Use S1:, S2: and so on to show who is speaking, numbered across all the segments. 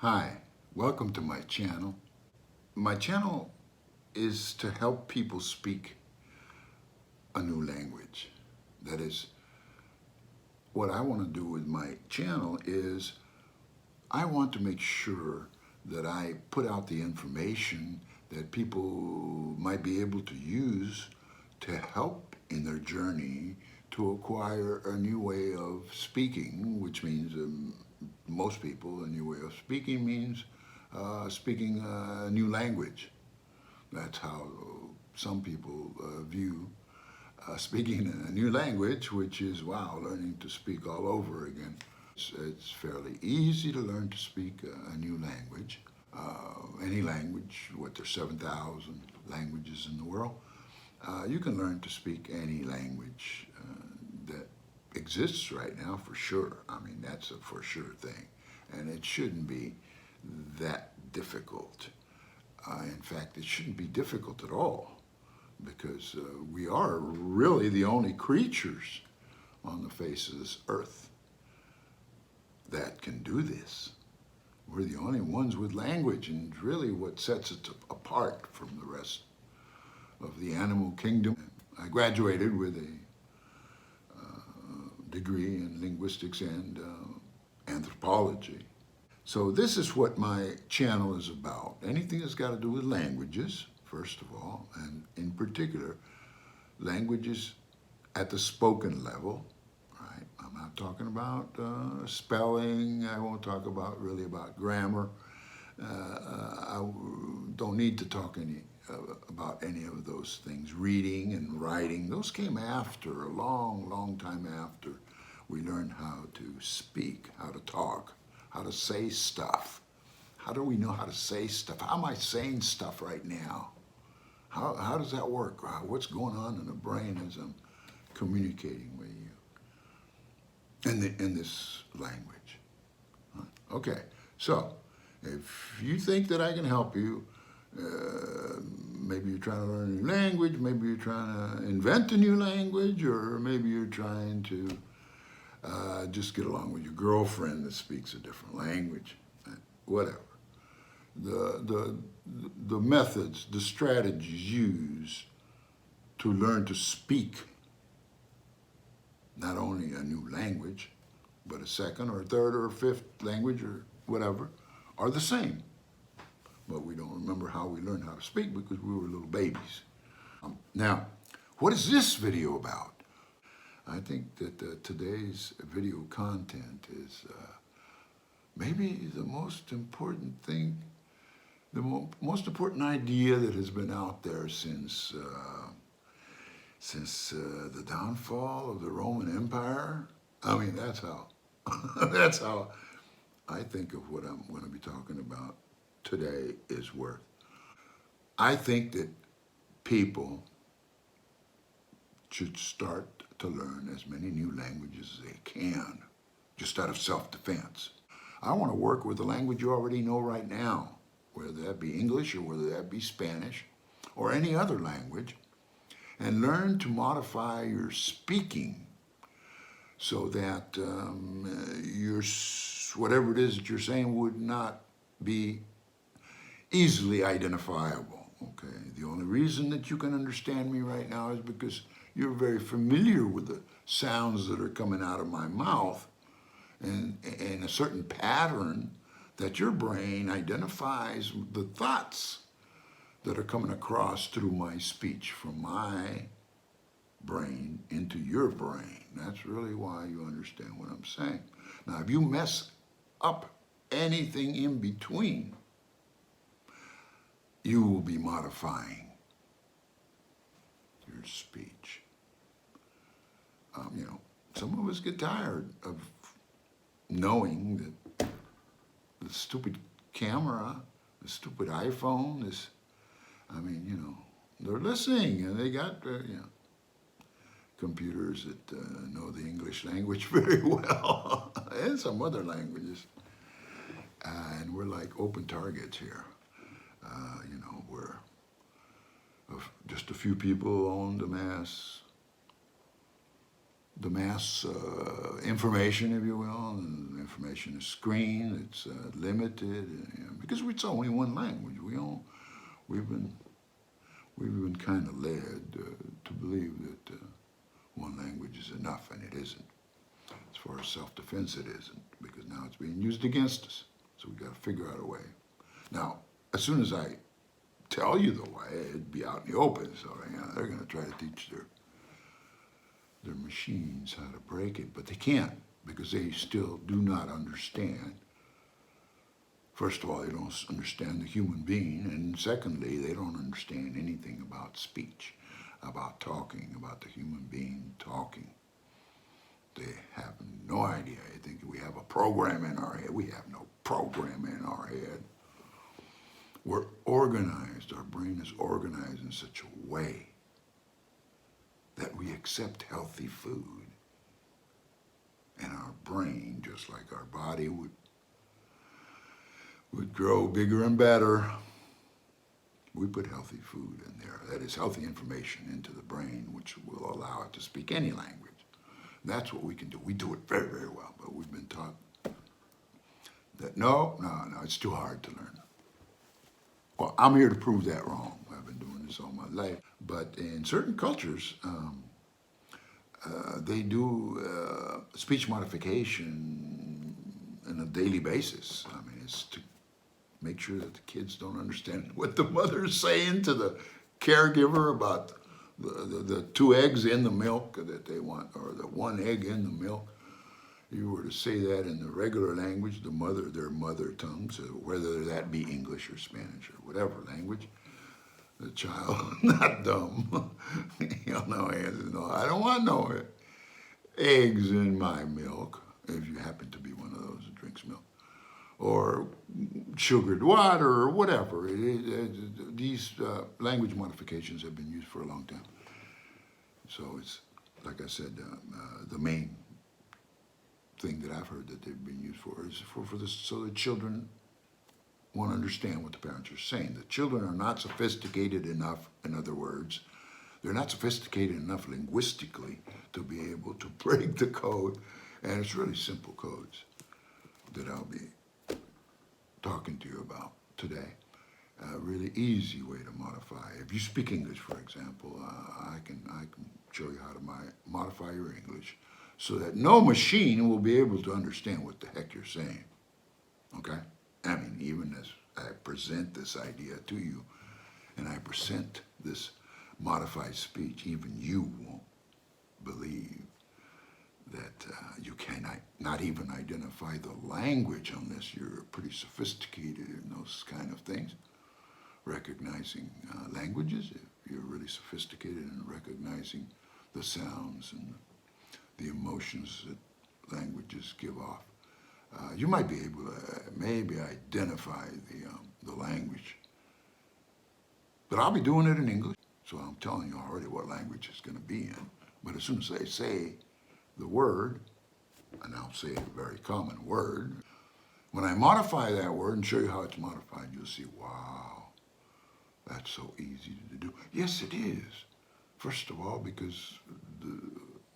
S1: Hi, welcome to my channel. My channel is to help people speak a new language. That is, what I want to do with my channel is I want to make sure that I put out the information that people might be able to use to help in their journey to acquire a new way of speaking, which means most people, a new way of speaking means speaking a new language. That's how some people view speaking a new language, which is, wow, learning to speak all over again. It's fairly easy to learn to speak a new language. Any language, there's 7,000 languages in the world. You can learn to speak any language that exists right now for sure. I mean, that's a for sure thing. And it shouldn't be that difficult. In fact, it shouldn't be difficult at all because we are really the only creatures on the face of this earth that can do this. We're the only ones with language, and really what sets it apart from the rest of the animal kingdom. I graduated with a degree in linguistics and anthropology. So this is what my channel is about. Anything that's got to do with languages, first of all, and in particular, languages at the spoken level, right? I'm not talking about spelling. I won't talk really about grammar. I don't need to talk about any of those things. Reading and writing, those came after, a long, long time after we learned how to speak, how to talk, how to say stuff. How do we know how to say stuff? How am I saying stuff right now? How does that work? What's going on in the brain as I'm communicating with you in this language? Okay, so if you think that I can help you, maybe you're trying to learn a new language, maybe you're trying to invent a new language, or maybe you're trying to just get along with your girlfriend that speaks a different language, whatever. The methods, the strategies used to learn to speak not only a new language, but a second or third or fifth language or whatever, are the same. But we don't remember how we learned how to speak because we were little babies. Now, what is this video about? I think that today's video content is maybe the most important thing, the most important idea that has been out there since the downfall of the Roman Empire. I mean, that's how that's how I think of what I'm going to be talking about today is worth. I think that people should start to learn as many new languages as they can, just out of self-defense. I want to work with the language you already know right now, whether that be English or whether that be Spanish or any other language, and learn to modify your speaking so that whatever it is that you're saying would not be easily identifiable. Okay, the only reason that you can understand me right now is because you're very familiar with the sounds that are coming out of my mouth and a certain pattern that your brain identifies the thoughts that are coming across through my speech from my brain into your brain. That's really why you understand what I'm saying. Now, if you mess up anything in between, you will be modifying your speech. Some of us get tired of knowing that the stupid camera, the stupid iPhone, they're listening and they got, computers that know the English language very well and some other languages. And we're like open targets here. We're just a few people own the mass the mass information, if you will. And information is screened, it's limited, because it's only one language. We've been kind of led to believe that one language is enough, and it isn't. As far as self-defense, it isn't, because now it's being used against us. So we've got to figure out a way. Now, as soon as I tell you the way, it'd be out in the open. So they're going to try to teach their machines how to break it, but they can't, because they still do not understand. First of all, they don't understand the human being, and secondly, they don't understand anything about speech, about talking, about the human being talking. They have no idea. I think we have a program in our head. We have no program in our head. We're organized. Our brain is organized in such a way that we accept healthy food. And our brain, just like our body, would grow bigger and better. We put healthy food in there. That is, healthy information into the brain, which will allow it to speak any language. That's what we can do. We do it very, very well, but we've been taught that no, it's too hard to learn. Well, I'm here to prove that wrong. I've been doing this all my life. But in certain cultures, they do speech modification on a daily basis. I mean, it's to make sure that the kids don't understand what the mother's saying to the caregiver about the 2 eggs in the milk that they want, or the 1 egg in the milk. You were to say that in the regular language, their mother tongue, so whether that be English or Spanish or whatever language, the child, not dumb, he'll know, no, I don't want no eggs in my milk, if you happen to be one of those that drinks milk, or sugared water, or whatever. These language modifications have been used for a long time. So it's, like I said, the main thing that I've heard that they've been used for is for this, so that children won't understand what the parents are saying. The children are not sophisticated enough, in other words, they're not sophisticated enough linguistically to be able to break the code. And it's really simple codes that I'll be talking to you about today. A really easy way to modify. If you speak English, for example, I can show you how to modify your English so that no machine will be able to understand what the heck you're saying. Okay? I mean, even as I present this idea to you, and I present this modified speech, even you won't believe that you cannot not even identify the language unless you're pretty sophisticated in those kind of things. Recognizing languages, if you're really sophisticated in recognizing the sounds and the emotions that languages give off. You might be able to maybe identify the language. But I'll be doing it in English, so I'm telling you already what language it's going to be in. But as soon as they say the word, and I'll say a very common word, when I modify that word and show you how it's modified, you'll see, wow, that's so easy to do. Yes, it is. First of all, because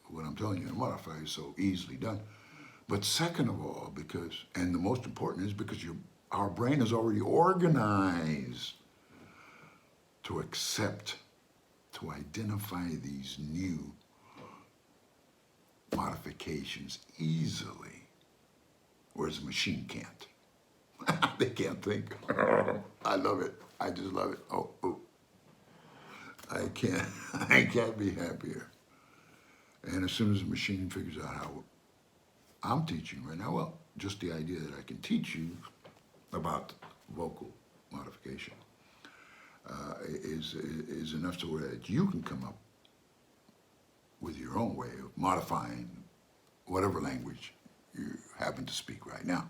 S1: what I'm telling you to modify is so easily done. But second of all, because, and the most important is because our brain is already organized to accept, to identify these new modifications easily, whereas a machine can't. They can't think. I love it. I just love it. Oh. I can't be happier. And as soon as the machine figures out how I'm teaching right now, well, just the idea that I can teach you about vocal modification is enough to where that you can come up with your own way of modifying whatever language you happen to speak right now.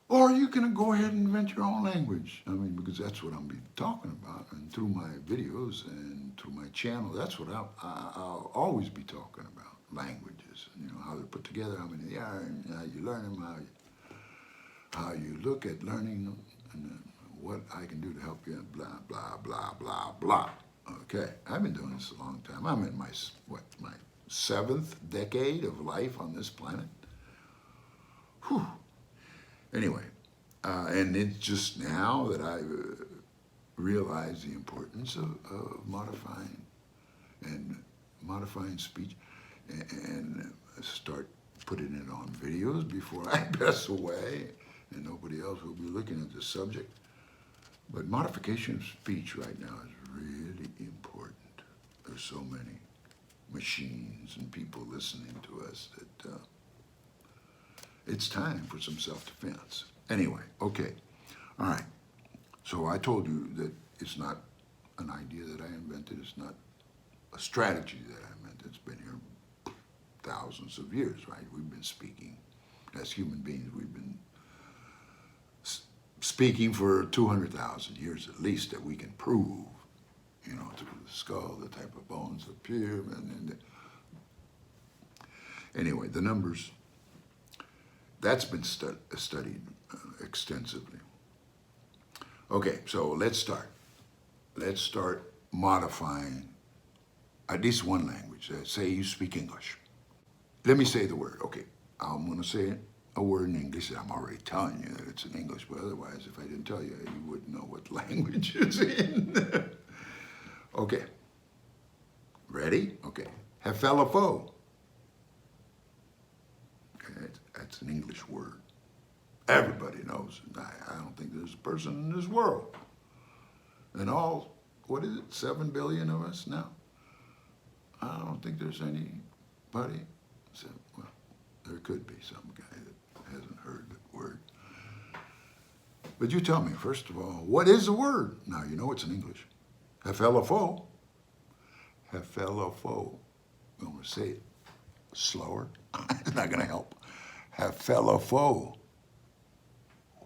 S1: Or you can go ahead and invent your own language. I mean, because that's what I'm talking about. And through my videos and through my channel, that's what I'll always be talking about. Languages, you know, how they're put together, how many they are, and how you learn them, how you look at learning them, and what I can do to help you, and blah, blah, blah, blah, blah. Okay, I've been doing this a long time. I'm in my 7th decade of life on this planet. Whew. Anyway, and it's just now that I realize the importance of modifying speech and start putting it on videos before I pass away, and nobody else will be looking at the subject. But modification of speech right now is really important. There's so many machines and people listening to us that it's time for some self-defense. Anyway, okay, all right. So I told you that it's not an idea that I invented. It's not a strategy that I invented. It's been here thousands of years, right? We've been speaking. As human beings, we've been speaking for 200,000 years at least, that we can prove, you know, through the skull, the type of bones appear. Anyway, the numbers, that's been studied extensively. Okay, so let's start. Let's start modifying at least one language. Say you speak English. Let me say the word. Okay, I'm going to say a word in English. I'm already telling you that it's in English, but otherwise, if I didn't tell you, you wouldn't know what language it's in. Okay. Ready? Okay. Heffalafo. Okay, that's an English word. Everybody knows it. I don't think there's a person in this world. And all, what is it, 7 billion of us now? I don't think there's anybody. So, well, there could be some guy that hasn't heard the word. But you tell me, first of all, what is the word? Now, you know it's in English. Heffalafo. Heffalafo. I'm going to say it slower. It's not going to help. Heffalafo.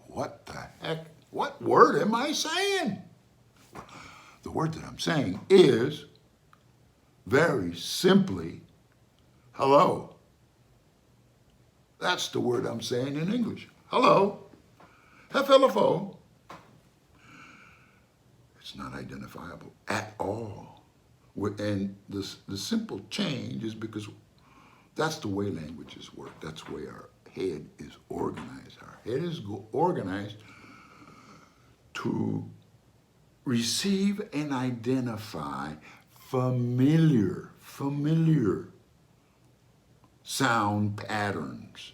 S1: What the heck? What word am I saying? The word that I'm saying is, very simply, hello. That's the word I'm saying in English. Hello. Heffalafo. It's not identifiable at all. And the simple change is because that's the way languages work. That's the way our head is organized. Our head is organized to receive and identify familiar sound patterns.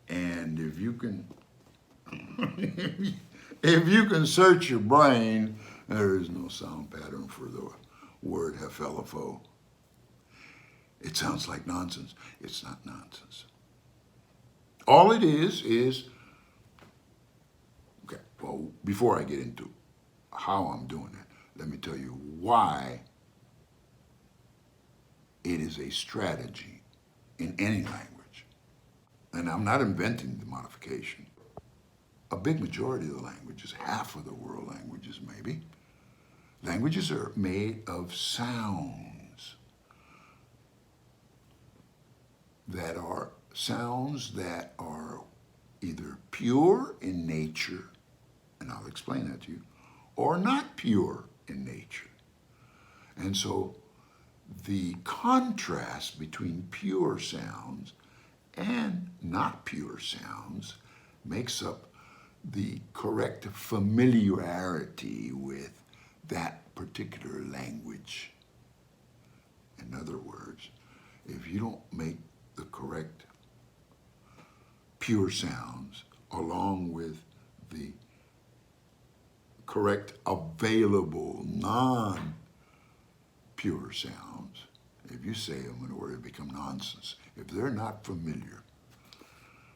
S1: And if you can if you can search your brain, there is no sound pattern for the word heffalafo. It sounds like nonsense. It's not nonsense. All it is, okay, well, before I get into how I'm doing it, let me tell you why it is a strategy in any language. And I'm not inventing the modification. A big majority of the languages, half of the world languages maybe, languages are made of sounds that are either pure in nature, and I'll explain that to you, or not pure in nature. And so the contrast between pure sounds and not pure sounds makes up the correct familiarity with that particular language. In other words, if you don't make the correct pure sounds along with the correct available non-pure sounds, if you say them in order to become nonsense, if they're not familiar.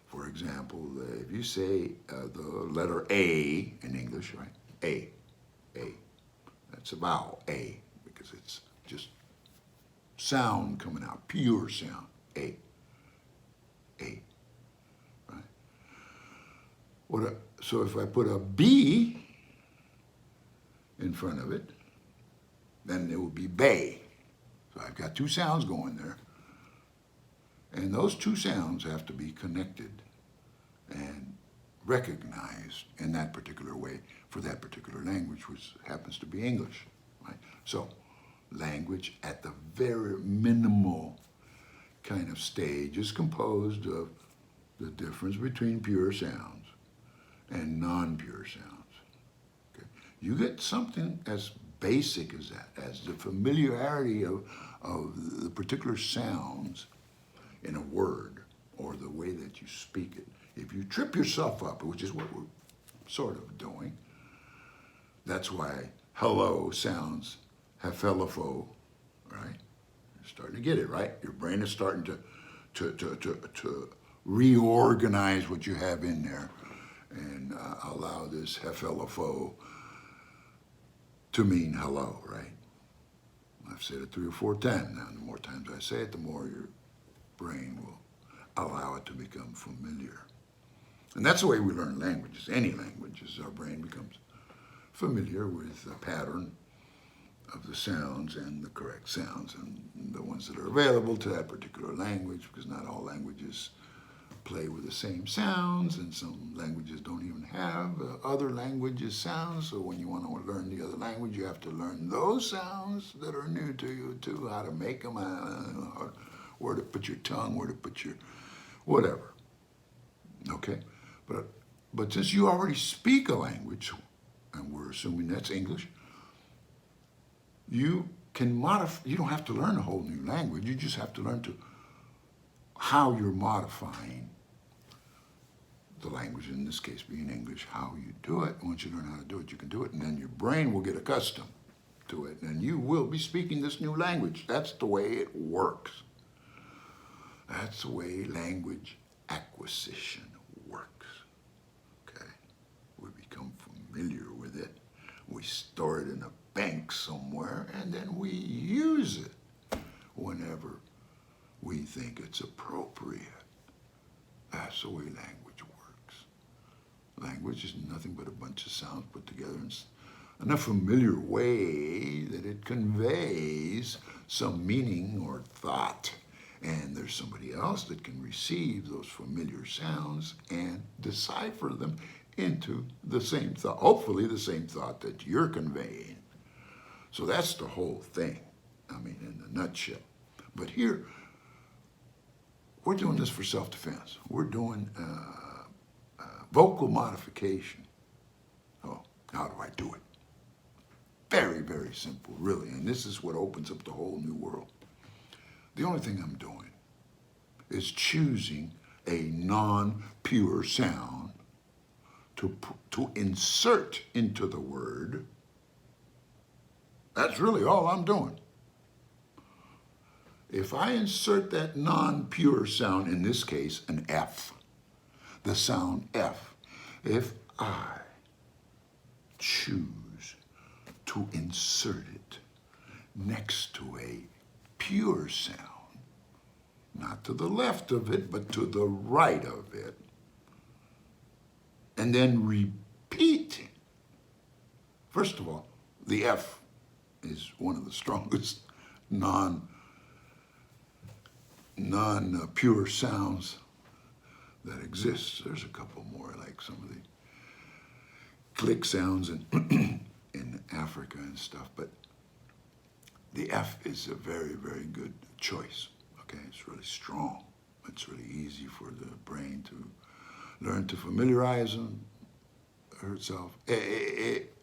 S1: For example, if you say the letter A in English, right? A. That's a vowel, A, because it's just sound coming out, pure sound, A. Right? So if I put a B in front of it, then it would be bay. So I've got two sounds going there. And those two sounds have to be connected and recognized in that particular way for that particular language, which happens to be English. Right? So language at the very minimal kind of stage is composed of the difference between pure sounds and non-pure sounds. Okay? You get something as basic as that, as the familiarity of the particular sounds in a word or the way that you speak it. If you trip yourself up, which is what we're sort of doing, that's why hello sounds heffalafo, right? You're starting to get it, right? Your brain is starting to reorganize what you have in there and allow this heffalafo to mean hello, right? I've said it 3 or 4 times now. The more times I say it, the more your brain will allow it to become familiar. And that's the way we learn languages, any languages. Our brain becomes familiar with the pattern of the sounds and the correct sounds and the ones that are available to that particular language, because not all languages play with the same sounds, and some languages don't even have other languages' sounds. So when you want to learn the other language, you have to learn those sounds that are new to you too, how to make them, where to put your tongue, where to put your whatever. Okay? But since you already speak a language, and we're assuming that's English, you can modify. You don't have to learn a whole new language. You just have to learn how you're modifying the language, in this case being English, how you do it. Once you learn how to do it, you can do it, and then your brain will get accustomed to it, and you will be speaking this new language. That's the way it works. That's the way language acquisition works. Okay? We become familiar with it. We store it in a bank somewhere, and then we use it whenever we think it's appropriate. That's the way language works. Language is nothing but a bunch of sounds put together in a familiar way that it conveys some meaning or thought. And there's somebody else that can receive those familiar sounds and decipher them into the same thought, hopefully the same thought that you're conveying. So that's the whole thing, I mean, in a nutshell. But here, we're doing this for self-defense. We're doing vocal modification. Oh, how do I do it? Very, very simple, really. And this is what opens up the whole new world. The only thing I'm doing is choosing a non-pure sound to insert into the word. That's really all I'm doing. If I insert that non-pure sound, in this case, an F, the sound F, if I choose to insert it next to a pure sound, not to the left of it, but to the right of it, and then repeat it. First of all, the F is one of the strongest non-pure sounds that exists. There's a couple more, like some of the click sounds in Africa and stuff, but the F is a very, very good choice. Okay, it's really strong. It's really easy for the brain to learn to familiarize herself,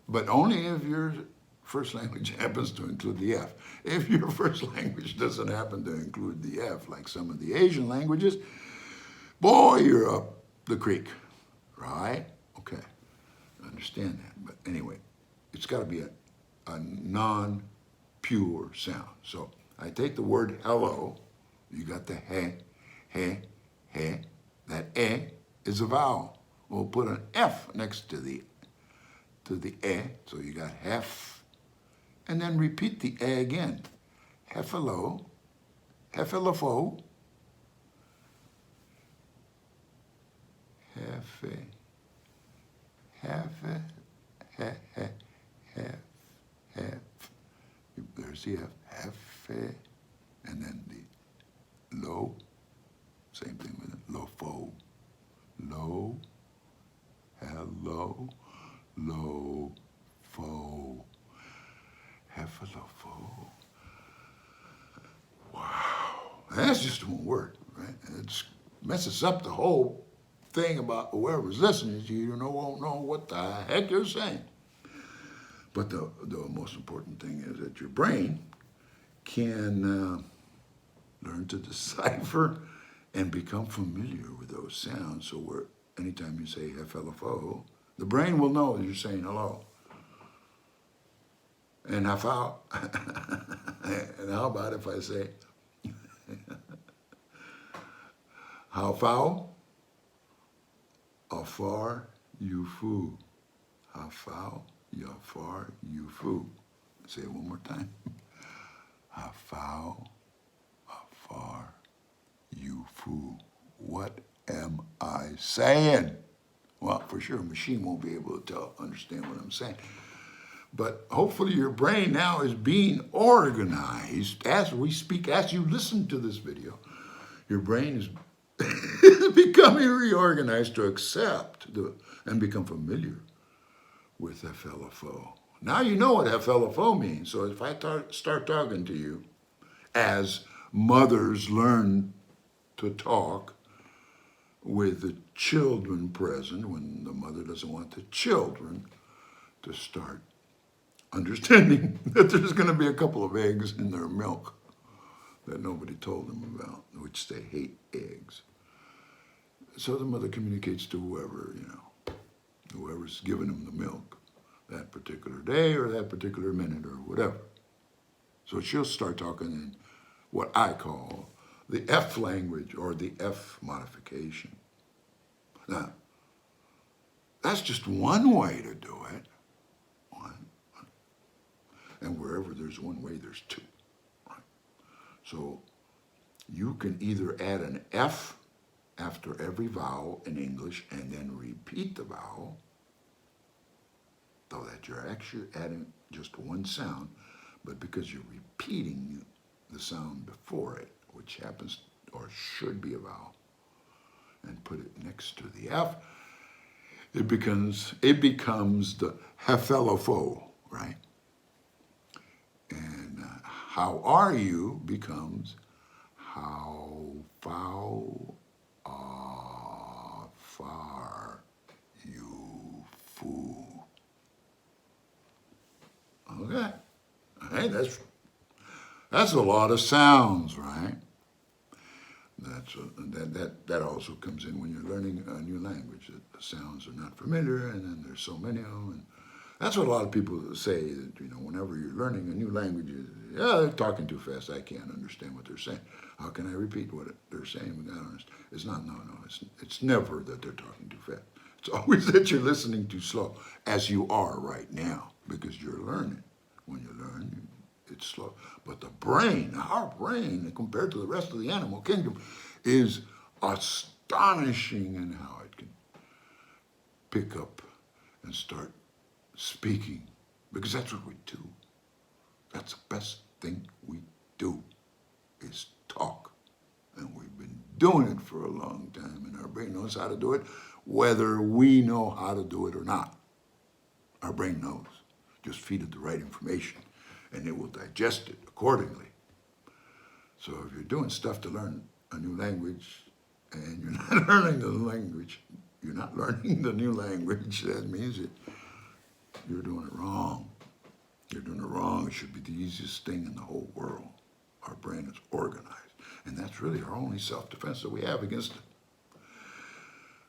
S1: but only if your first language happens to include the F. If your first language doesn't happen to include the F, like some of the Asian languages, boy, you're up the creek, right? Okay, I understand that. But anyway, it's got to be a non-pure sound. So I take the word hello. You got the he. That e is a vowel. We'll put an F next to the e, so you got hef. And then repeat the e again. Heffalo, heffalafo, hefe, hefe, hef. There's the F, hefe, and then the lo, same thing with it, lofo, lo, hello, lo, fo, heffalofo, That's just one word, right? And it messes up the whole thing about whoever's listening to you. Won't know what the heck you're saying. But the most important thing is that your brain can learn to decipher and become familiar with those sounds. So anytime you say FLFO, the brain will know you're saying hello. And and how about if I say, how far, afar, you foo. How far, you foo. Say it one more time. How far, you foo. What am I saying? Well, for sure, a machine won't be able to understand what I'm saying. But hopefully your brain now is being organized as we speak. As you listen to this video, your brain is becoming reorganized to accept and become familiar with FLFO. Now you know what FLFO means. So if I start talking to you as mothers learn to talk with the children present, when the mother doesn't want the children to start understanding that there's going to be a couple of eggs in their milk that nobody told them about, which they hate eggs. So the mother communicates to whoever's giving them the milk that particular day or that particular minute or whatever. So she'll start talking in what I call the F language or the F modification. Now, that's just one way to do it. And wherever there's one way, there's two. Right? So you can either add an F after every vowel in English and then repeat the vowel, though that you're actually adding just one sound, but because you're repeating the sound before it, which happens or should be a vowel, and put it next to the F, it becomes the HFLFO, right? And how are you becomes how far you foo. Okay. Hey, that's a lot of sounds, right? That also comes in when you're learning a new language. That the sounds are not familiar, and then there's so many of them. And that's what a lot of people say, that, whenever you're learning a new language, they're talking too fast. I can't understand what they're saying. How can I repeat what they're saying without understanding? It's not, no. It's never that they're talking too fast. It's always that you're listening too slow, as you are right now, because you're learning. When you learn, it's slow. But the brain, our brain, compared to the rest of the animal kingdom, is astonishing in how it can pick up and start speaking, because that's what we do. That's the best thing we do, is talk. And we've been doing it for a long time, and our brain knows how to do it, whether we know how to do it or not. Our brain knows. Just feed it the right information, and it will digest it accordingly. So if you're doing stuff to learn a new language, and you're not learning the language, that means that you're doing it wrong. You're doing it wrong. It should be the easiest thing in the whole world. Our brain is organized. And that's really our only self-defense that we have against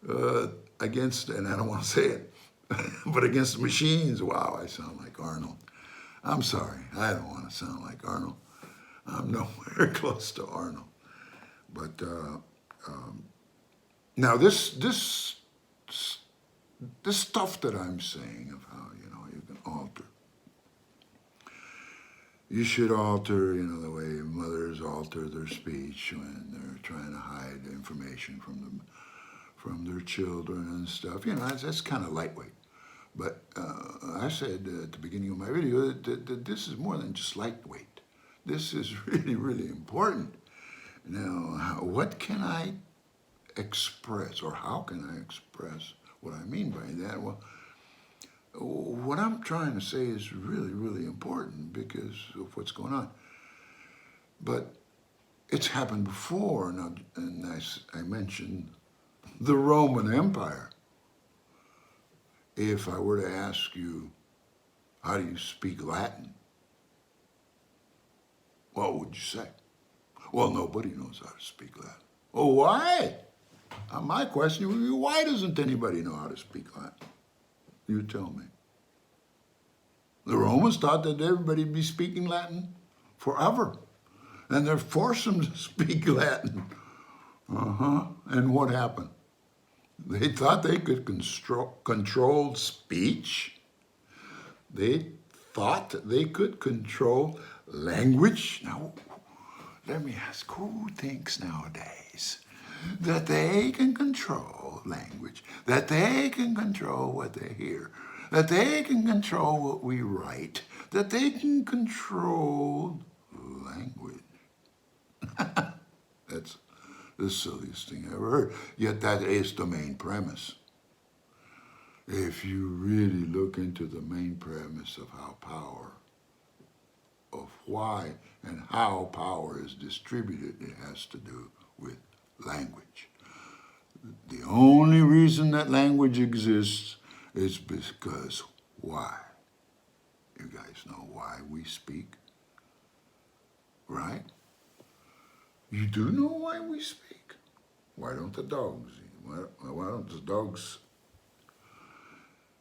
S1: and I don't want to say it, but against the machines. Wow, I sound like Arnold. I'm sorry. I don't want to sound like Arnold. I'm nowhere close to Arnold. But now this stuff that I'm saying of how, you can alter. You should alter, the way mothers alter their speech when they're trying to hide information from their children and stuff. That's kind of lightweight. But I said at the beginning of my video that this is more than just lightweight. This is really, really important. Now, what can I express, or how can I express what I mean by that? Well, what I'm trying to say is really, really important because of what's going on. But It's happened before, and I mentioned the Roman Empire. If I were to ask you, how do you speak Latin? What would you say? Well, nobody knows how to speak Latin. Oh, why? My question would be, why doesn't anybody know how to speak Latin? You tell me. The Romans thought that everybody'd be speaking Latin forever. And they're forced them to speak Latin. And what happened? They thought they could control speech. They thought they could control language. Now, let me ask, who thinks nowadays that they can control language, that they can control what they hear, that they can control what we write, that they can control language? That's the silliest thing I ever heard. Yet that is the main premise. If you really look into the main premise of how power, of why and how power is distributed, it has to do with language. The only reason that language exists is because why? You guys know why we speak, right? You do know why we speak. Why don't the dogs? Why don't the dogs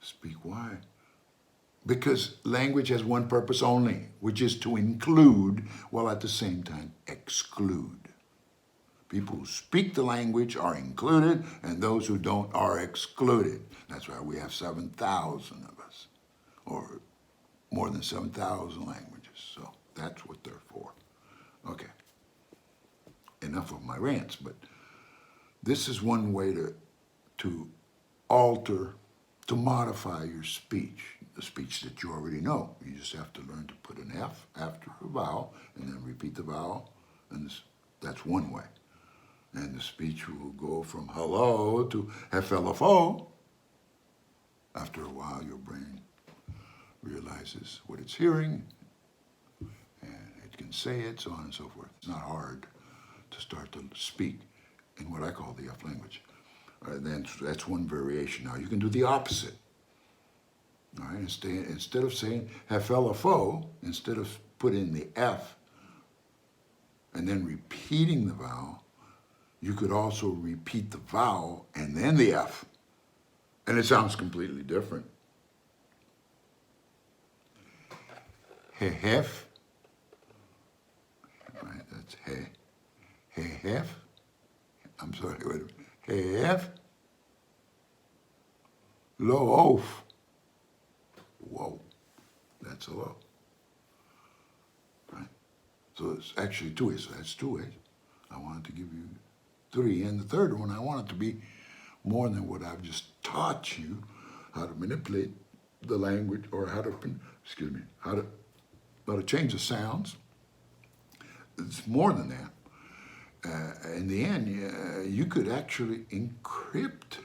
S1: speak? Why? Because language has one purpose only, which is to include while at the same time exclude. People who speak the language are included, and those who don't are excluded. That's why we have 7,000 of us, or more than 7,000 languages. So that's what they're for. Okay. Enough of my rants, but this is one way to alter, to modify your speech, the speech that you already know. You just have to learn to put an F after a vowel and then repeat the vowel, and that's one way. And the speech will go from hello to heflfo. After a while, your brain realizes what it's hearing, and it can say it, so on and so forth. It's not hard to start to speak in what I call the F language. Then that's one variation. Now you can do the opposite. All right, instead of saying heflfo, instead of putting the F and then repeating the vowel, you could also repeat the vowel and then the F. And it sounds completely different. Hef. All right, that's he. Hef. I'm sorry, wait a minute. Hef. Lo oaf. Whoa, that's a low. Right? So it's actually two ways. So that's two ways. I wanted to give you three. And the third one, I want it to be more than what I've just taught you, how to manipulate the language, or how to change the sounds. It's more than that. In the end, you could actually encrypt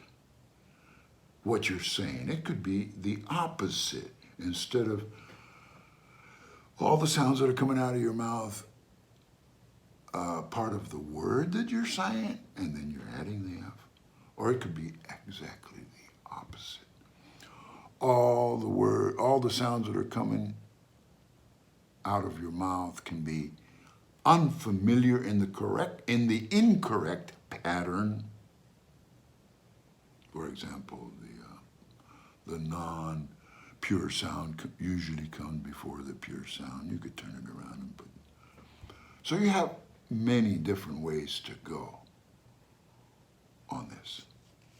S1: what you're saying. It could be the opposite. Instead of all the sounds that are coming out of your mouth, part of the word that you're saying, and then you're adding the F. Or it could be exactly the opposite. All the sounds that are coming out of your mouth can be unfamiliar in the incorrect pattern. For example, the non-pure sound usually comes before the pure sound. You could turn it around and put. So you have many different ways to go on this.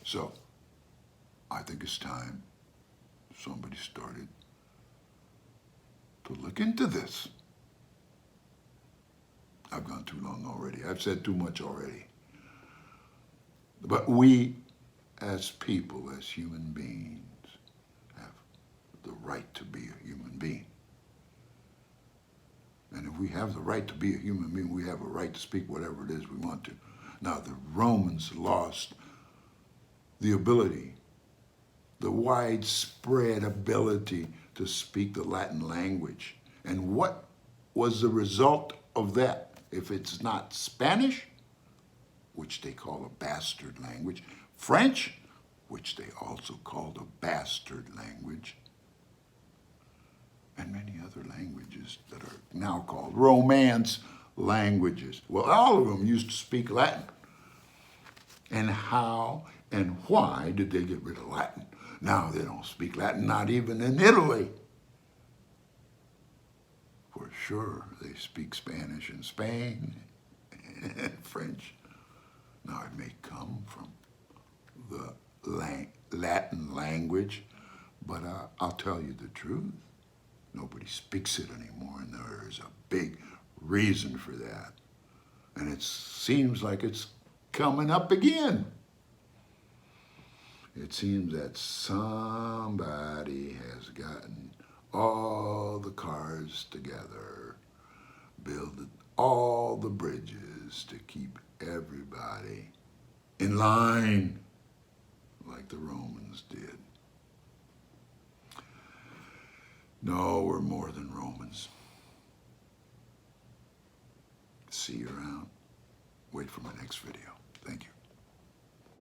S1: So I think it's time somebody started to look into this. I've gone too long already. I've said too much already. But we, as people, as human beings, have the right to be a human being. And if we have the right to be a human being, we have a right to speak whatever it is we want to. Now, the Romans lost the ability, the widespread ability to speak the Latin language. And what was the result of that? If it's not Spanish, which they call a bastard language, French, which they also called a bastard language, and many other languages that are now called Romance languages. Well, all of them used to speak Latin. And how and why did they get rid of Latin? Now they don't speak Latin, not even in Italy. For sure, they speak Spanish in Spain and French. Now it may come from the Latin language, but I'll tell you the truth. Nobody speaks it anymore, and there is a big reason for that. And it seems like it's coming up again. It seems that somebody has gotten all the cars together, built all the bridges to keep everybody in line like the Romans did. No, we're more than Romans. See you around. Wait for my next video. Thank you.